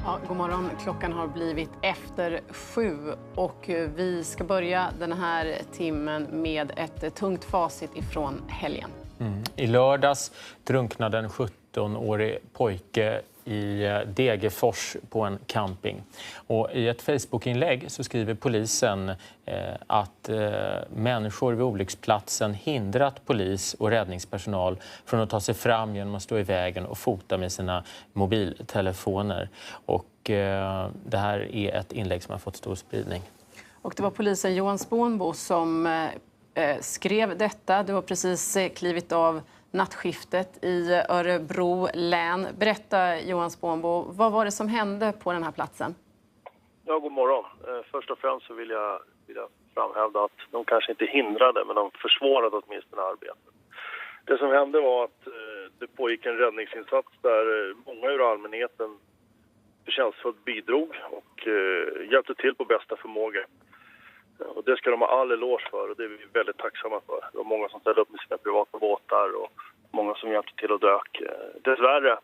Ja, god morgon. Klockan har blivit efter 7 och vi ska börja den här timmen med ett tungt facit ifrån helgen. I lördags drunknade en 17-årig pojke i Degerfors på en camping. Och i ett Facebook-inlägg så skriver polisen att människor vid olycksplatsen hindrat polis och räddningspersonal från att ta sig fram genom att stå i vägen och fota med sina mobiltelefoner. Och det här är ett inlägg som har fått stor spridning. Och det var polisen Johan Spånbo som skrev detta. Du har precis klivit av nattskiftet i Örebro län. Berätta Johan Spånbo, vad var det som hände på den här platsen? Ja, god morgon. Först och främst så vill jag framhäva att de kanske inte hindrade, men de försvårade åtminstone arbetet. Det som hände var att det pågick en räddningsinsats där många ur allmänheten förtjänstfullt bidrog och hjälpte till på bästa förmåga. Och det ska de ha all eloge för och det är vi väldigt tacksamma för. Det var många som ställde upp med sina privata båtar och många som hjälpte till och dök. Dessvärre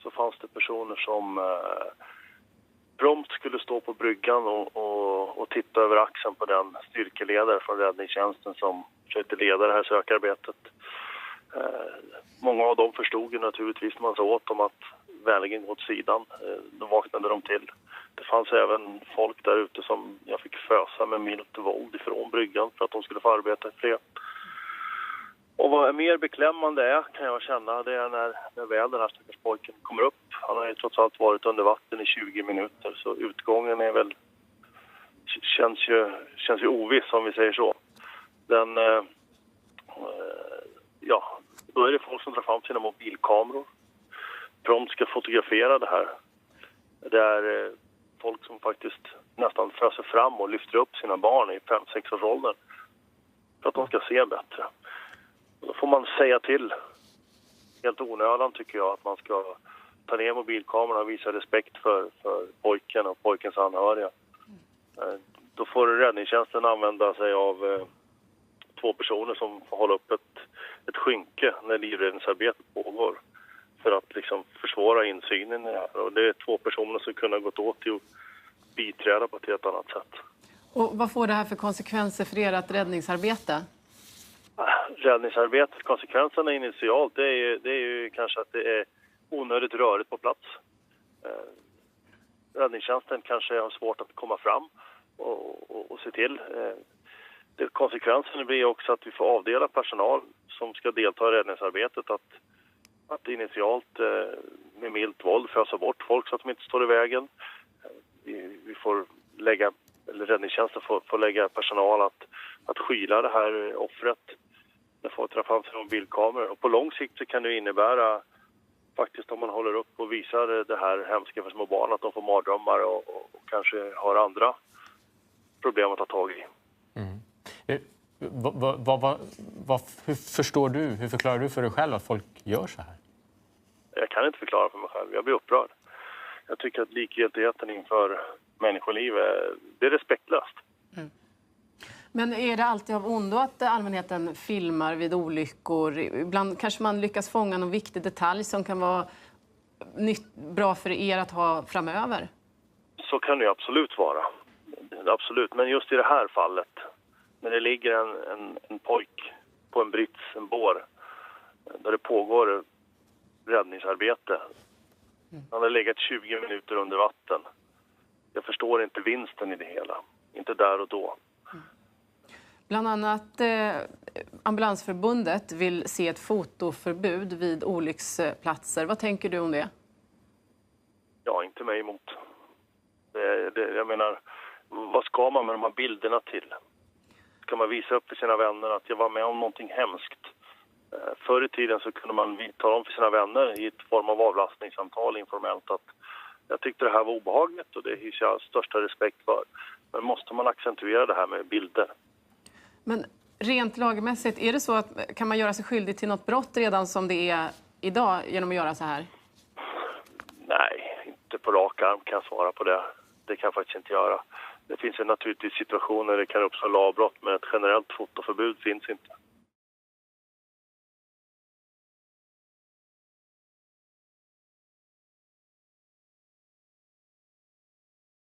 så fanns det personer som prompt skulle stå på bryggan och titta över axeln på den styrkeledare från räddningstjänsten som försökte leda det här sökarbetet. Många av dem förstod ju naturligtvis när man sa åt dem att vänligen gå åt sidan. Då vaknade de till. Det fanns även folk där ute som jag fick fösa med milt våld ifrån bryggan för att de skulle få arbeta i fred. Och vad mer beklämmande är kan jag känna, det är när väl den här stackars pojken kommer upp. Han har ju trots allt varit under vatten i 20 minuter så utgången är väl känns ju oviss om vi säger så. Då är det folk som drar fram sina mobilkameror. Prompt ska fotografera det här. Det är folk som faktiskt nästan föser fram och lyfter upp sina barn i 5-6 års åldern för att de ska se bättre. Då får man säga till helt onödan tycker jag att man ska ta ner mobilkameran och visa respekt för pojken och pojkens anhöriga. Då får räddningstjänsten använda sig av 2 personer som får hålla upp ett skynke när livräddningsarbetet pågår för att liksom försvåra insynen i det här. Och det är 2 personer som kunde ha gått åt till att biträda på ett helt annat sätt. Och vad får det här för konsekvenser för ert räddningsarbete? Räddningsarbetet, konsekvenserna initialt, det är ju kanske att det är onödigt rörigt på plats. Räddningstjänsten kanske har svårt att komma fram och se till. Konsekvensen blir också att vi får avdela personal som ska delta i räddningsarbetet att initialt med milt våld fösa bort folk så att de inte står i vägen. Vi får räddningstjänsten får lägga personal att skyla det här offret när folk drar fram sina mobilkameror. Och på lång sikt så kan det innebära faktiskt om man håller upp och visar det här hemska för små barn att de får mardrömmar och kanske har andra problem att ta tag i. Hur förstår du, hur förklarar du för dig själv att folk gör så här? Jag kan inte förklara för mig själv. Jag blir upprörd. Jag tycker att likgiltigheten inför människoliv det är respektlöst. Men är det alltid av ondo att allmänheten filmar vid olyckor? Ibland kanske man lyckas fånga någon viktig detalj som kan vara bra för er att ha framöver? Så kan det absolut vara. Absolut. Men just i det här fallet, när det ligger en pojk på en brits, en bår, där det pågår räddningsarbete. Han har legat 20 minuter under vatten. Jag förstår inte vinsten i det hela. Inte där och då. Bland annat Ambulansförbundet vill se ett fotoförbud vid olycksplatser. Vad tänker du om det? Ja, inte mig emot. Jag menar, vad ska man med de här bilderna till? Ska man visa upp för sina vänner att jag var med om någonting hemskt? Förr i tiden så kunde man tala om för sina vänner i ett form av avlastningssamtal informellt att jag tyckte det här var obehagligt och det hyser jag största respekt för. Men måste man accentuera det här med bilder? Men rent lagmässigt, är det så att kan man göra sig skyldig till något brott redan som det är idag genom att göra så här? Nej, inte på rak arm kan jag svara på det. Det kan jag faktiskt inte göra. Det finns ju naturligtvis situationer där det kan uppstå lagbrott men ett generellt fotoförbud finns inte.